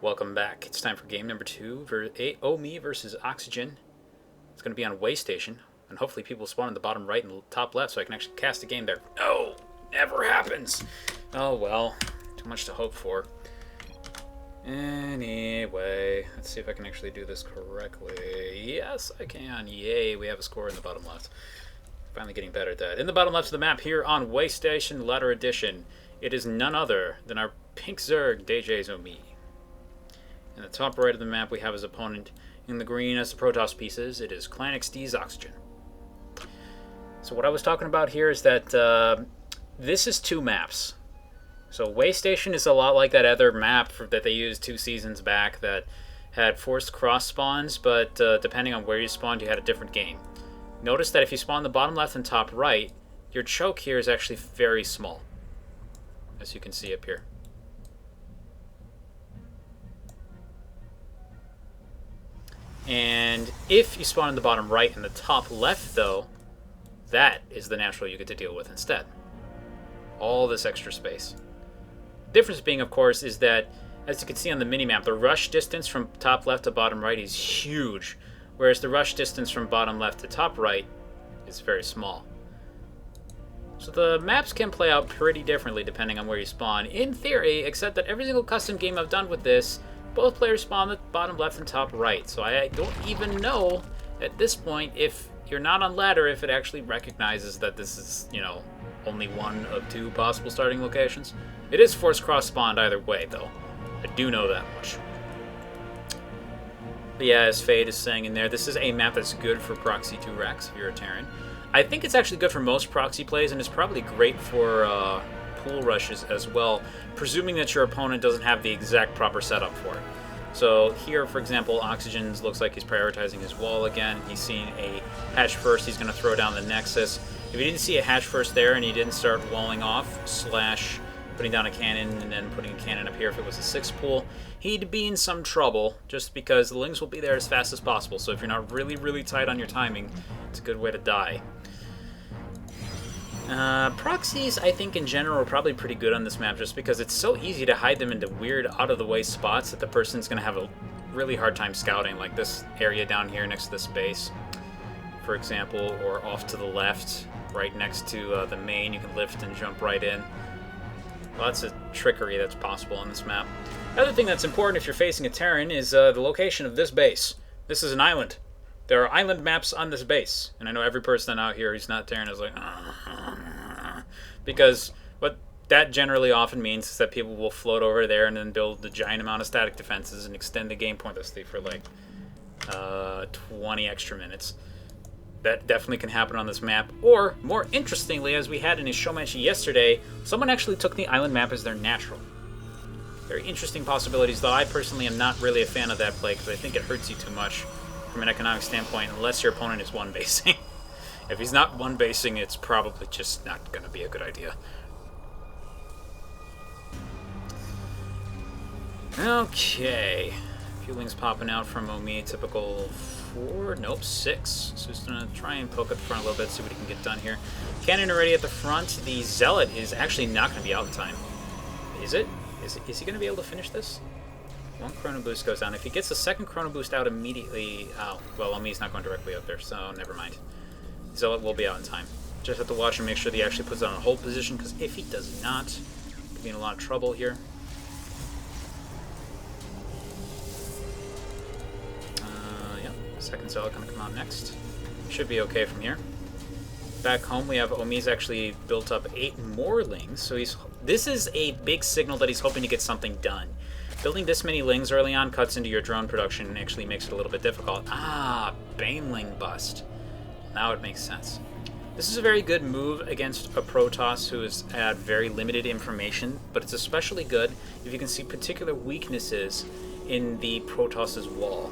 Welcome back. It's time for game number 2 for Omee versus Oxygen. It's going to be on Way Station, and hopefully people spawn in the bottom right and top left so I can actually cast a game there. No! Never happens! Oh well, too much to hope for. Anyway, let's see if I can actually do this correctly. Yes, I can. Yay, we have a score in the bottom left. Finally getting better at that. In the bottom left of the map here on Way Station Ladder Edition, it is none other than our Pink Zerg, DJ's Omee. In the top right of the map, we have his opponent. In the green, as the Protoss pieces, it is Clan XD's Oxygen. So what I was talking about here is that this is 2 maps. So Way Station is a lot like that other map that they used 2 seasons back that had forced cross spawns, but depending on where you spawned, you had a different game. Notice that if you spawn the bottom left and top right, your choke here is actually very small, as you can see up here. And if you spawn in the bottom right and the top left, though, that is the natural you get to deal with instead. All this extra space. Difference being, of course, is that, as you can see on the minimap, the rush distance from top left to bottom right is huge, whereas the rush distance from bottom left to top right is very small. So the maps can play out pretty differently depending on where you spawn, in theory, except that every single custom game I've done with this, both players spawn the bottom left and top right, so I don't even know at this point if you're not on ladder if it actually recognizes that this is, you know, only one of 2 possible starting locations. It is force cross spawned either way, though. I do know that much. But yeah, as Fade is saying in there, this is a map that's good for Proxy 2 racks if you're a Terran. I think it's actually good for most proxy plays, and it's probably great for pool rushes as well, presuming that your opponent doesn't have the exact proper setup for it. So here, for example, Oxygen looks like he's prioritizing his wall again. He's seeing a hatch first. He's going to throw down the Nexus. If he didn't see a hatch first there and he didn't start walling off, slash putting down a cannon and then putting a cannon up here if it was a 6 pool, he'd be in some trouble just because the Lings will be there as fast as possible. So if you're not really, really tight on your timing, it's a good way to die. Proxies, I think, in general, are probably pretty good on this map just because it's so easy to hide them into weird, out-of-the-way spots that the person's going to have a really hard time scouting, like this area down here next to this base, for example, or off to the left, right next to the main. You can lift and jump right in. Lots of trickery that's possible on this map. The other thing that's important if you're facing a Terran is the location of this base. This is an island. There are island maps on this base, and I know every person out here who's not Terran is like, because what that generally often means is that people will float over there and then build a giant amount of static defenses and extend the game pointlessly for like 20 extra minutes. That definitely can happen on this map. Or, more interestingly, as we had in a show match yesterday, someone actually took the island map as their natural. Very interesting possibilities, though I personally am not really a fan of that play because I think it hurts you too much from an economic standpoint, unless your opponent is one-basing. If he's not one-basing, it's probably just not going to be a good idea. Okay. A few Lings popping out from Omee. Typical 4, nope, 6. So he's going to try and poke up the front a little bit, see what he can get done here. Cannon already at the front. The Zealot is actually not going to be out in time. Is it? Is he going to be able to finish this? 1 Chrono Boost goes down. If he gets the 2nd Chrono Boost out immediately... Oh, well, Omee's not going directly up there, so never mind. Zealot will be out in time. Just have to watch and make sure that he actually puts it on a hold position, because if he does not, he'll be in a lot of trouble here. Yep, 2nd Zealot going to come out next. Should be okay from here. Back home, we have Omee's actually built up 8 more Lings, so this is a big signal that he's hoping to get something done. Building this many Lings early on cuts into your drone production and actually makes it a little bit difficult. Ah, Baneling bust. Now it makes sense. This is a very good move against a Protoss who has had very limited information, but it's especially good if you can see particular weaknesses in the Protoss's wall.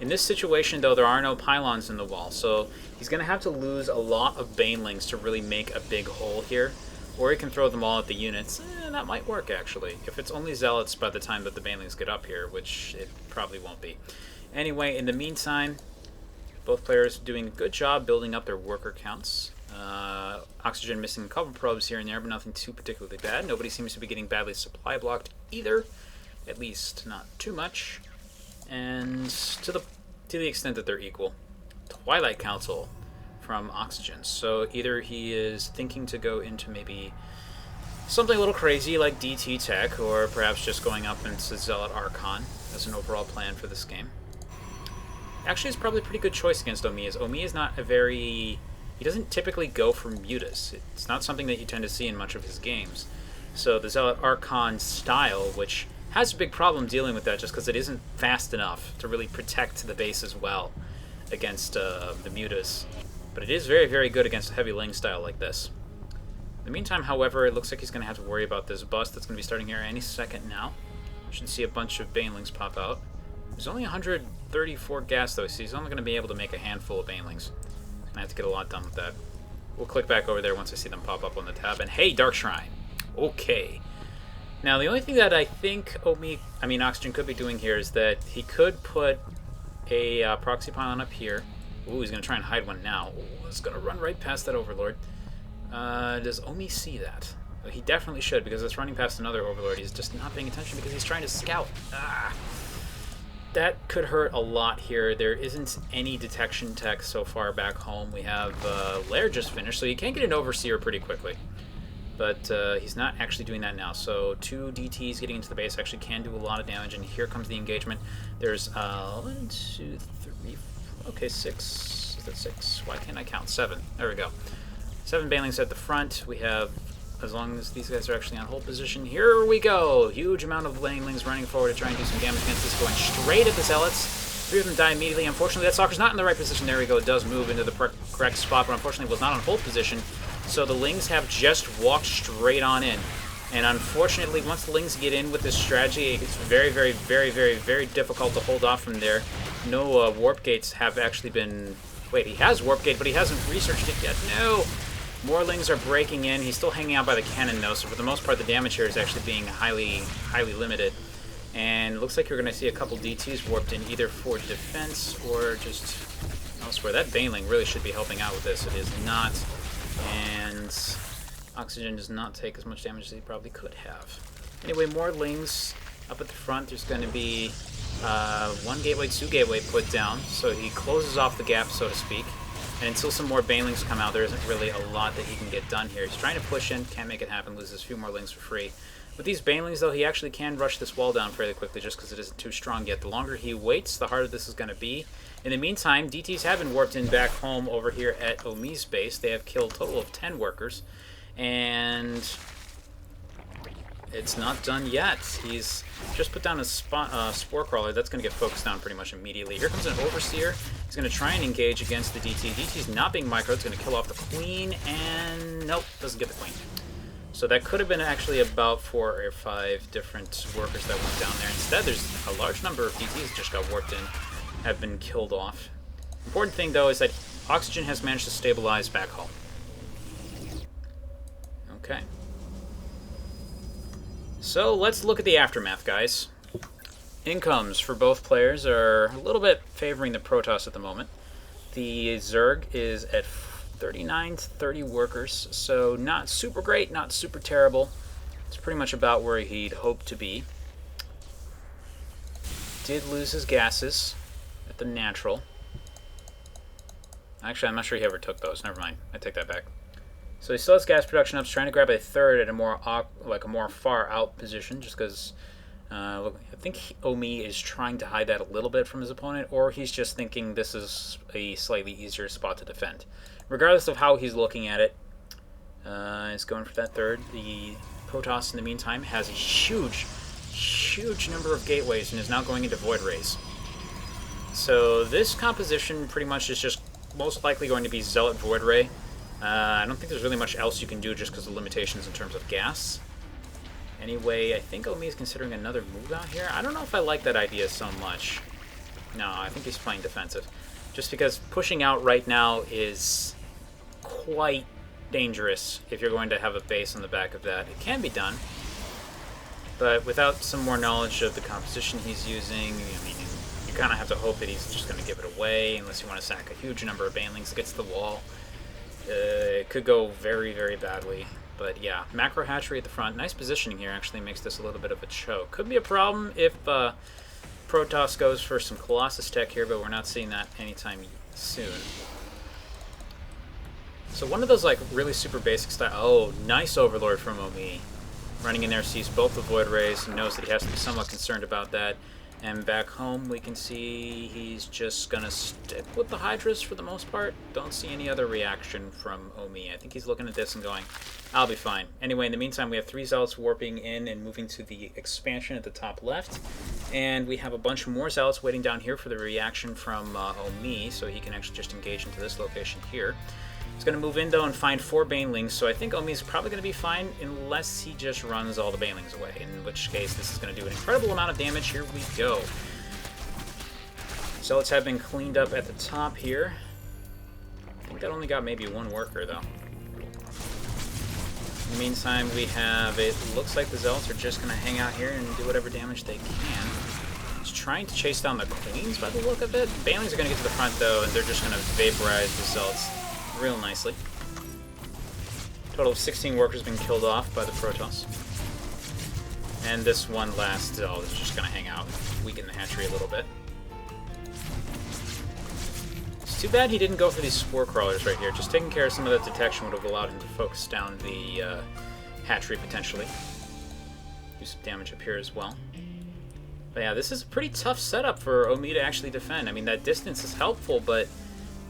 In this situation, though, there are no pylons in the wall, so he's going to have to lose a lot of Banelings to really make a big hole here. Or he can throw them all at the units. That might work, actually. If it's only Zealots by the time that the Banelings get up here, which it probably won't be. Anyway, in the meantime, both players doing a good job building up their worker counts. Oxygen missing a couple probes here and there, but nothing too particularly bad. Nobody seems to be getting badly supply blocked either. at least not too much, and to the extent that they're equal. Twilight Council from Oxygen. So either he is thinking to go into maybe something a little crazy like DT Tech, or perhaps just going up into Zealot Archon as an overall plan for this game. Actually, it's probably a pretty good choice against Omee, as Omee is not a very... He doesn't typically go for Mutas. It's not something that you tend to see in much of his games. So the Zealot Archon style, which has a big problem dealing with that just because it isn't fast enough to really protect the base as well against the Mutas. But it is very, very good against a heavy Ling style like this. In the meantime, however, it looks like he's going to have to worry about this bust that's going to be starting here any second now. Should see a bunch of Banelings pop out. There's only 134 gas though, so he's only going to be able to make a handful of Banelings. I have to get a lot done with that. We'll click back over there once I see them pop up on the tab. And hey, Dark Shrine! Okay. Now, the only thing that I think Oxygen could be doing here is that he could put a proxy pylon up here. Ooh, he's going to try and hide one now. Ooh, it's going to run right past that Overlord. Does Omee see that? He definitely should, because it's running past another Overlord. He's just not paying attention because he's trying to scout. That could hurt a lot here. There isn't any detection tech so far back home. We have Lair just finished, so you can get an Overseer pretty quickly. But he's not actually doing that now. So 2 DTs getting into the base actually can do a lot of damage, and here comes the engagement. There's 1, 2, 3, 4, okay, 6. Is that 6? Why can't I count? 7. There we go. 7 Banelings at the front. We have, as long as these guys are actually on hold position, here we go! Huge amount of Banelings running forward to try and do some damage against this, going straight at the Zealots. 3 of them die immediately. Unfortunately, that Stalker's not in the right position. There we go. It does move into the correct spot, but unfortunately was not on hold position. So the Lings have just walked straight on in. And unfortunately, once the Lings get in with this strategy, it's very, very, very, very, very difficult to hold off from there. No warp gates have actually been... Wait, he has warp gate, but he hasn't researched it yet. No! More Lings are breaking in. He's still hanging out by the cannon, though, so for the most part, the damage here is actually being highly limited. And it looks like you're going to see a couple DTs warped in, either for defense or just elsewhere. That Baneling really should be helping out with this. It is not. And Oxygen does not take as much damage as he probably could have. Anyway, more Lings up at the front. There's going to be 1 gateway, 2 gateway put down, so he closes off the gap, so to speak. And until some more Banelings come out, there isn't really a lot that he can get done here. He's trying to push in, can't make it happen, loses a few more Lings for free. With these Banelings, though, he actually can rush this wall down fairly quickly just because it isn't too strong yet. The longer he waits, the harder this is going to be. In the meantime, DTs have been warped in back home over here at Omee's base. They have killed a total of 10 workers. And it's not done yet. He's just put down a Spore Crawler. That's going to get focused down pretty much immediately. Here comes an Overseer. He's going to try and engage against the DT. DT's not being microed. It's going to kill off the Queen. And nope, doesn't get the Queen. So that could have been actually about 4 or 5 different workers that went down there. Instead, there's a large number of DTs that just got warped in, have been killed off. Important thing, though, is that Oxygen has managed to stabilize back home. Okay. So let's look at the aftermath, guys. Incomes for both players are a little bit favoring the Protoss at the moment. The Zerg is at 39 to 30 workers, so not super great, not super terrible. It's pretty much about where he'd hoped to be. Did lose his gases at the natural. Actually, I'm not sure he ever took those. Never mind. I take that back. So he still has gas production up. He's trying to grab a third at a more far out position, just because I think Omee is trying to hide that a little bit from his opponent, or he's just thinking this is a slightly easier spot to defend. Regardless of how he's looking at it, he's going for that third. The Protoss, in the meantime, has a huge number of gateways and is now going into Void Rays. So this composition pretty much is just most likely going to be Zealot Void Ray. I don't think there's really much else you can do just because of limitations in terms of gas. Anyway, I think Omee is considering another move out here. I don't know if I like that idea so much. No, I think he's playing defensive. Just because pushing out right now is quite dangerous if you're going to have a base on the back of that. It can be done, but without some more knowledge of the composition he's using, I mean, you kind of have to hope that he's just going to give it away unless you want to sack a huge number of Banelings against the wall. It could go very, very badly. But yeah, macro hatchery at the front. Nice positioning here actually makes this a little bit of a choke. Could be a problem if Protoss goes for some Colossus tech here, but we're not seeing that anytime soon. So one of those like really super basic style. Oh, nice Overlord from Omee. Running in there, sees both the Void Rays, knows that he has to be somewhat concerned about that. And back home, we can see he's just going to stick with the Hydras for the most part. Don't see any other reaction from Omee. I think he's looking at this and going, I'll be fine. Anyway, in the meantime, we have 3 Zealots warping in and moving to the expansion at the top left. And we have a bunch more Zealots waiting down here for the reaction from Omee, so he can actually just engage into this location here. He's going to move in, though, and find 4 Banelings, so I think Omee's probably going to be fine unless he just runs all the Banelings away, in which case this is going to do an incredible amount of damage. Here we go. Zealots have been cleaned up at the top here. I think that only got maybe 1 worker, though. In the meantime, we have, it looks like the Zealots are just going to hang out here and do whatever damage they can. He's trying to chase down the Queens by the look of it. Banelings are going to get to the front, though, and they're just going to vaporize the Zealots real nicely. Total of 16 workers been killed off by the Protoss. And this one last Zealot is just going to hang out, weaken the hatchery a little bit. It's too bad he didn't go for these Spore Crawlers right here. Just taking care of some of that detection would have allowed him to focus down the hatchery potentially. Do some damage up here as well. But yeah, this is a pretty tough setup for Omee to actually defend. I mean, that distance is helpful, but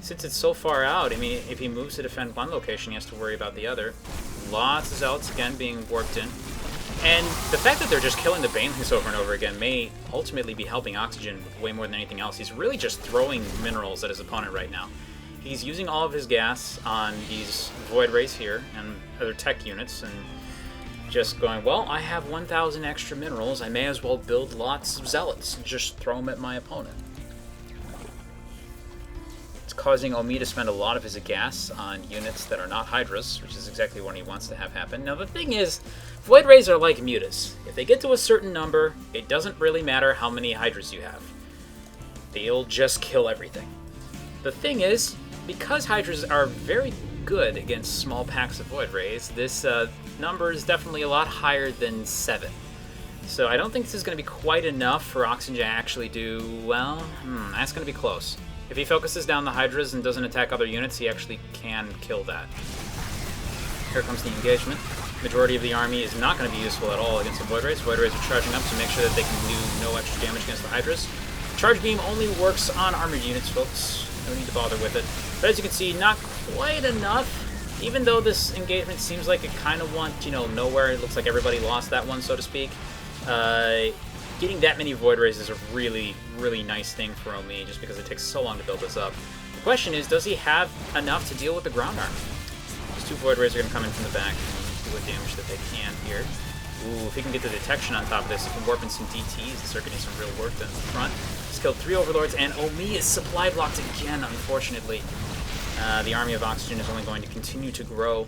since it's so far out, I mean, if he moves to defend one location, he has to worry about the other. Lots of Zealots, again, being warped in. And the fact that they're just killing the Banelings over and over again may ultimately be helping Oxygen way more than anything else. He's really just throwing minerals at his opponent right now. He's using all of his gas on these Void Rays here and other tech units, and just going, well, I have 1,000 extra minerals, I may as well build lots of Zealots and just throw them at my opponent. Causing Omee to spend a lot of his gas on units that are not Hydras, which is exactly what he wants to have happen. Now the thing is, Void Rays are like mutas. If they get to a certain number, it doesn't really matter how many Hydras you have. They'll just kill everything. The thing is, because Hydras are very good against small packs of Void Rays, this number is definitely a lot higher than 7. So I don't think this is going to be quite enough for Oxygen to actually do, well, that's going to be close. If he focuses down the Hydras and doesn't attack other units, he actually can kill that. Here comes the engagement. Majority of the army is not going to be useful at all against the Void Rays. Void Rays are charging up to make sure that they can do no extra damage against the Hydras. Charge Beam only works on armored units, folks. No need to bother with it. But as you can see, not quite enough. Even though this engagement seems like it kind of went, nowhere. It looks like everybody lost that one, so to speak. Getting that many Void Rays is a really, really nice thing for Omee, just because it takes so long to build this up. The question is, does he have enough to deal with the ground army? These 2 Void Rays are going to come in from the back and do what damage that they can here. Ooh, if he can get the detection on top of this, he can warp in some DTs and start getting some real work done in the front. He's killed 3 Overlords, and Omee is supply blocked again, unfortunately. The army of Oxygen is only going to continue to grow.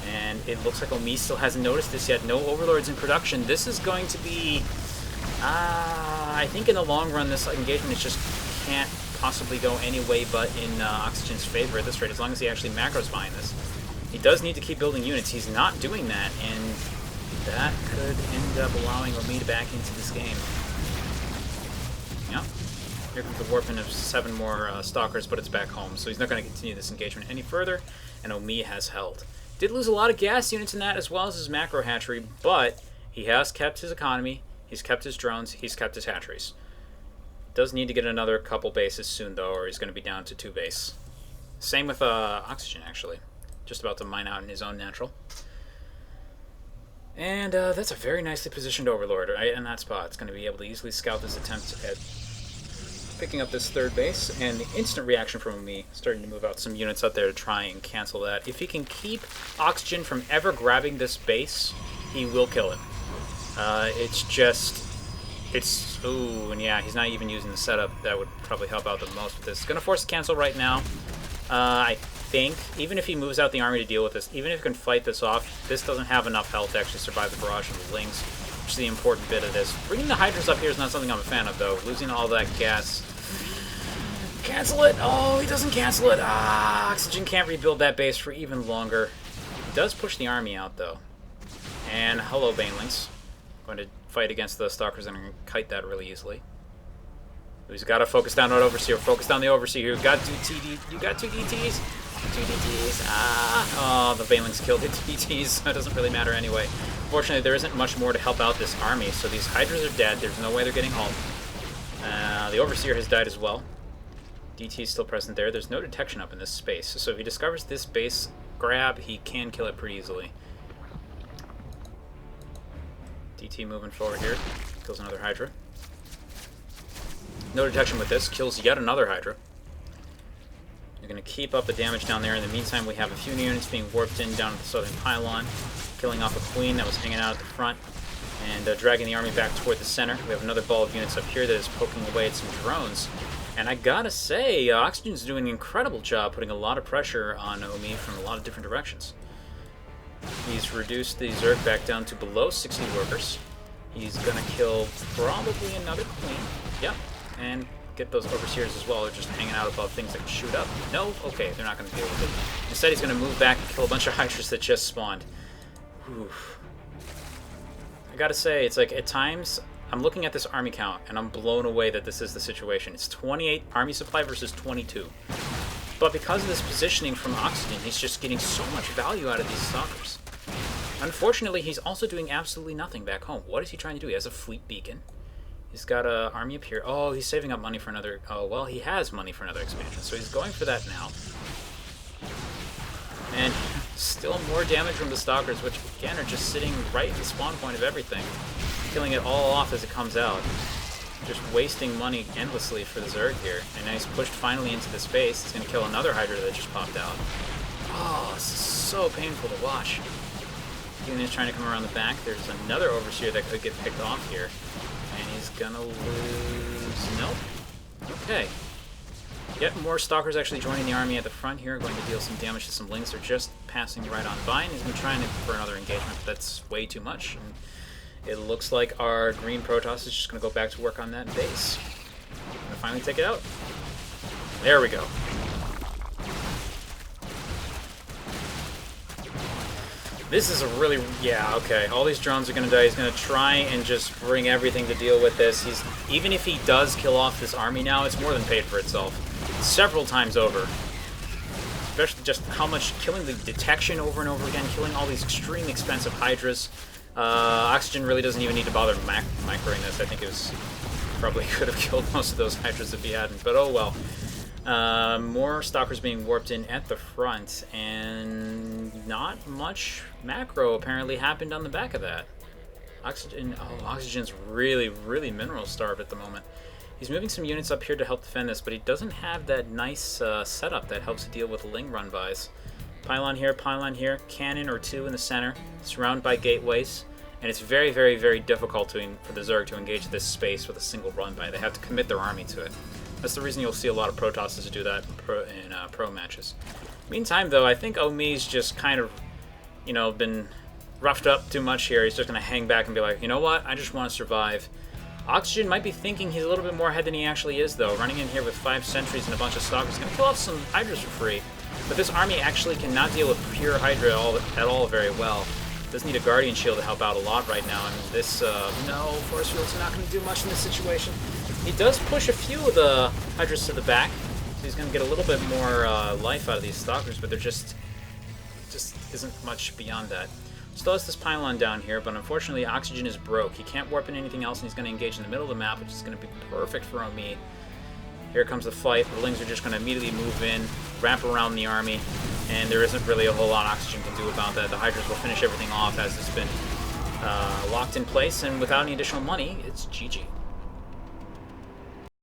And it looks like Omee still hasn't noticed this yet. No Overlords in production. This is going to be... I think in the long run, this engagement just can't possibly go any way but in Oxygen's favor at this rate, as long as he actually macros behind this. He does need to keep building units. He's not doing that, and that could end up allowing Omee to back into this game. Yeah. Here comes the warping of 7 more Stalkers, but it's back home, so he's not going to continue this engagement any further, and Omee has held. Did lose a lot of gas units in that, as well as his macro hatchery, but he has kept his economy. He's kept his drones, he's kept his hatcheries. Does need to get another couple bases soon, though, or he's going to be down to 2 base. Same with Oxygen, actually. Just about to mine out in his own natural. And that's a very nicely positioned Overlord right in that spot. It's going to be able to easily scout this attempt at picking up this 3rd base, and the instant reaction from me, starting to move out some units out there to try and cancel that. If he can keep Oxygen from ever grabbing this base, he will kill it. Ooh, and yeah, he's not even using the setup. That would probably help out the most with this. It's going to force a cancel right now. I think, even if he moves out the army to deal with this, even if he can fight this off, this doesn't have enough health to actually survive the barrage of the Lings, which is the important bit of this. Bringing the Hydras up here is not something I'm a fan of, though. Losing all that gas. Cancel it! Oh, he doesn't cancel it! Oxygen can't rebuild that base for even longer. He does push the army out, though. And hello, Banelings. Going to fight against the Stalkers and kite that really easily. He's got to focus down on Overseer. Focus down the Overseer. You got two DTs. You got two DTs. Two DTs. Ah! Oh, the Banelings killed the DTs, so it doesn't really matter anyway. Fortunately, there isn't much more to help out this army, so these Hydras are dead. There's no way they're getting home. The Overseer has died as well. DT is still present there. There's no detection up in this space, so if he discovers this base grab, he can kill it pretty easily. DT moving forward here. Kills another Hydra. No detection with this. Kills yet another Hydra. You're going to keep up the damage down there. In the meantime, we have a few units being warped in down to the southern pylon, killing off a Queen that was hanging out at the front, and dragging the army back toward the center. We have another ball of units up here that is poking away at some drones. And I gotta say, Oxygen's doing an incredible job putting a lot of pressure on Omee from a lot of different directions. He's reduced the Zerg back down to below 60 workers. He's gonna kill probably another Queen. Yep. And get those Overseers as well. They're just hanging out above things that can shoot up. No? Okay, they're not going to deal with it. Instead, he's going to move back and kill a bunch of Hydras that just spawned. Oof. I gotta say, it's like, at times, I'm looking at this army count, and I'm blown away that this is the situation. It's 28 army supply versus 22. But because of this positioning from Oxygen, he's just getting so much value out of these Stalkers. Unfortunately, he's also doing absolutely nothing back home. What is he trying to do? He has a fleet beacon. He's got an army up here. Oh, he's saving up money for another... Oh, well, he has money for another expansion, so he's going for that now. And still more damage from the Stalkers, which, again, are just sitting right at the spawn point of everything. Killing it all off as it comes out. Just wasting money endlessly for the Zerg here. And now he's pushed finally into the space. He's going to kill another Hydra that just popped out. Oh, this is so painful to watch. Union's trying to come around the back. There's another Overseer that could get picked off here. And he's gonna lose... Nope. Okay. Yet more Stalkers actually joining the army at the front here, going to deal some damage to some Lings. They're just passing right on by, and he's been trying for another engagement, but that's way too much. And it looks like our green Protoss is just gonna go back to work on that base. Gonna finally take it out. There we go. This is a really... Yeah, okay. All these drones are going to die. He's going to try and just bring everything to deal with this. Even if he does kill off this army now, it's more than paid for itself. Several times over. Especially just how much... Killing the detection over and over again. Killing all these extremely expensive Hydras. Oxygen really doesn't even need to bother microing this. I think it was... Probably could have killed most of those Hydras if he hadn't. But oh well. More Stalkers being warped in at the front, and not much macro apparently happened on the back of that. Oxygen's really, really mineral starved at the moment. He's moving some units up here to help defend this, but he doesn't have that nice setup that helps to deal with Ling run-bys. Pylon here, cannon or two in the center, surrounded by gateways, and it's very, very, very difficult for the Zerg to engage this space with a single run-by. They have to commit their army to it. That's the reason you'll see a lot of Protosses do that in pro matches. Meantime, though, I think Omee's just kind of, been roughed up too much here. He's just going to hang back and be like, you know what? I just want to survive. Oxygen might be thinking he's a little bit more ahead than he actually is, though. Running in here with 5 sentries and a bunch of Stalkers is going to kill off some Hydras for free. But this army actually cannot deal with pure Hydra at all very well. Does need a Guardian Shield to help out a lot right now. And this, no, Force Field's not going to do much in this situation. He does push a few of the Hydras to the back, so he's going to get a little bit more life out of these Stalkers, but there just isn't much beyond that. Still has this pylon down here, but unfortunately Oxygen is broke. He can't warp in anything else, and he's going to engage in the middle of the map, which is going to be perfect for Omee. Here comes the fight. The Lings are just going to immediately move in, wrap around the army, and there isn't really a whole lot Oxygen can do about that. The Hydras will finish everything off as it's been locked in place, and without any additional money, it's GG.